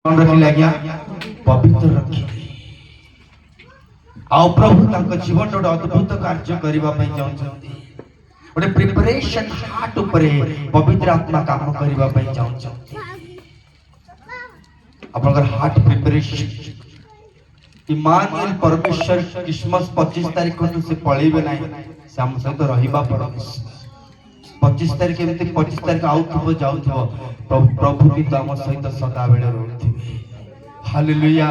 रखिले आज्ञा पवित्र रखिले आओ प्रभु तांको जीवन गोटे अद्भुत कार्य करबा पई चाहछन्ती गोटे प्रिपरेशन हार्ट ऊपर पवित्र आत्मा काम करबा पई चाहछन्ती आपनकर हार्ट प्रिपरेशन इमानुएल परमेश्वर क्रिसमस 25 तारीख को से पळेबे नाही से हम सहित रहिबा परमेश्वर 25 तारीख एमती 25 तारीख आउथबो जाउथबो प्रभु की तो हम सहित सदा बेले रहथिबे हालेलुया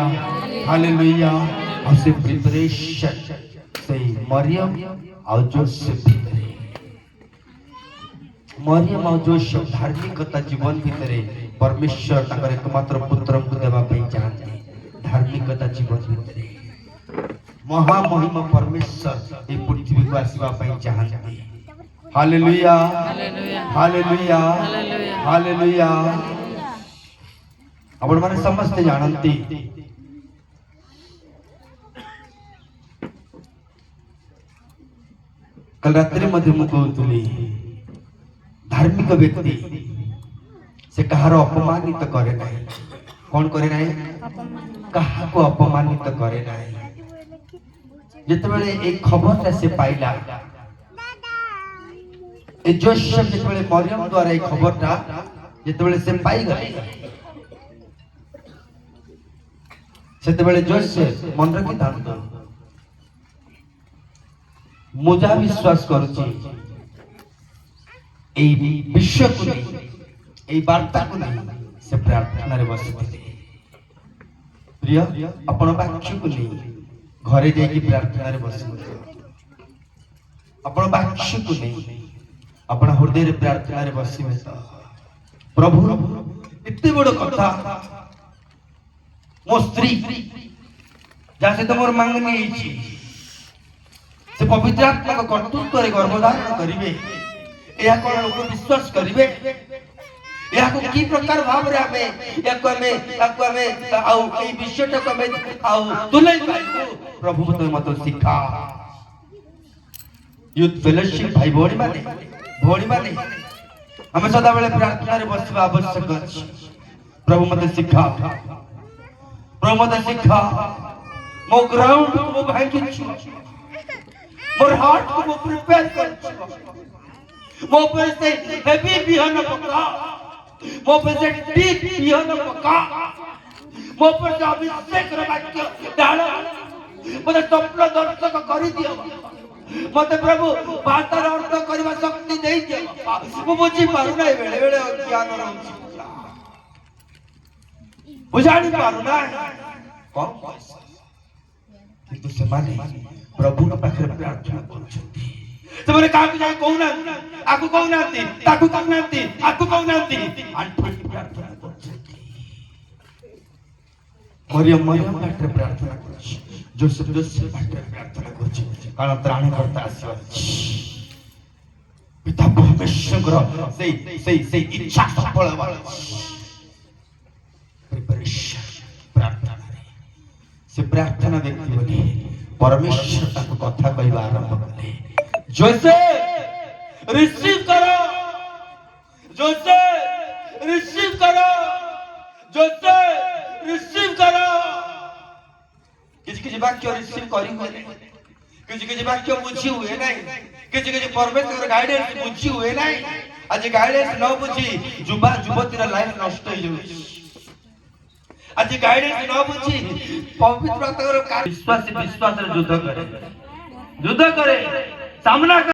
हालेलुया और से प्रिपरेशन से मरियम और जोसेफ मरियम और जोसेफ धार्मिकता जीवन भितरे परमेश्वर ताकर एकमात्र पुत्र को देवा पई चाहते धार्मिकता जीवन भितरे महामहिम परमेश्वर ए पृथ्वी को आसीबा पई चाहते हालेलुया हालेलुया हालेलुया आपण माने समस्त जानती कल रात्रि मध्य मु कहतुली धार्मिक व्यक्ति से कहार अपमानित करे नाही कौन करे नाही कहा को अपमानित करे नाही जते बेले एक खबर से पाइला ए जोसेफ जते बेले मरियम द्वारा एक खबरटा जते बेले से पाई गले सेते बेले जोसेफ मन रखि थांतो मुझा विश्वास करूची ए विश्व को ए वार्ता को नहीं से प्रार्थना रे बसिथिले प्रिय अपन वाक्य को नहीं घरे जाई प्रार्थना रे बसिथिले अपन वाक्य को नहीं अपन हृदय रे प्रार्थना रे बसिबे तो प्रभु इतने बड़ कथा मो स्त्री जासे तमोर मांगनी हिची से पवित्र आत्मा को कर्तृत्व रे गर्भधारण करिवे या कोन लोक विश्वास करिवे या को की प्रकार भाव रे हमें आउ ए विषयटा को हमें आउ तुलै पाइबो प्रभु मत शिखा यूथ फेलोशिप भाई भोणी माने हमें सदा बेले प्रार्थना रे बसबा आवश्यक अछि प्रभु मत शिखा मो ग्राउंड को मो भांगी छु मोर हार्ट को मो प्रिपेयर कर मो पर से हेवी बिहन पका मो पर से डीप बिहन पका मो पर से अभिषेक रे वाक्य डाल मते स्वप्न दर्शक करि दियो मते प्रभु भाषार अर्थ करबा शक्ति देई दियो मो बुझी पारु नै बेले बेले ज्ञान रहउछि बुझाणी पारु नै कम किंतु से माने प्रभु के पाखरे प्रार्थना करछथि से माने काकु जाय कहउना आकु कहउनाती ताकु कहउनाती आकु कहउनाती आंठी प्रार्थना करछथि मरियम पाखरे प्रार्थना करछि जोसेफ पाखरे प्रार्थना करछि कारण त्राण करता आसी पिता परमेश्वर से इच्छा सफल होबा प्रिपरेशन प्रार्थना से प्रार्थना व्यक्ति बने परमेश्वर ताको कथा कहबा आरंभ कले जोसेफ रिसीव करो जोसेफ रिसीव करो जोसेफ रिसीव करो किछि वाक्य रिसीव करी होले किछि वाक्य बुझी हुए नहीं किछि परमेश्वर गाइडेंस बुझी हुए नहीं आज गाइडेंस न बुझी जुबा जुवतीर लाइफ नष्ट हो जाउछि आज गाइडेंस न बुझी पवित्र विश्वास रे युद्ध करे सामना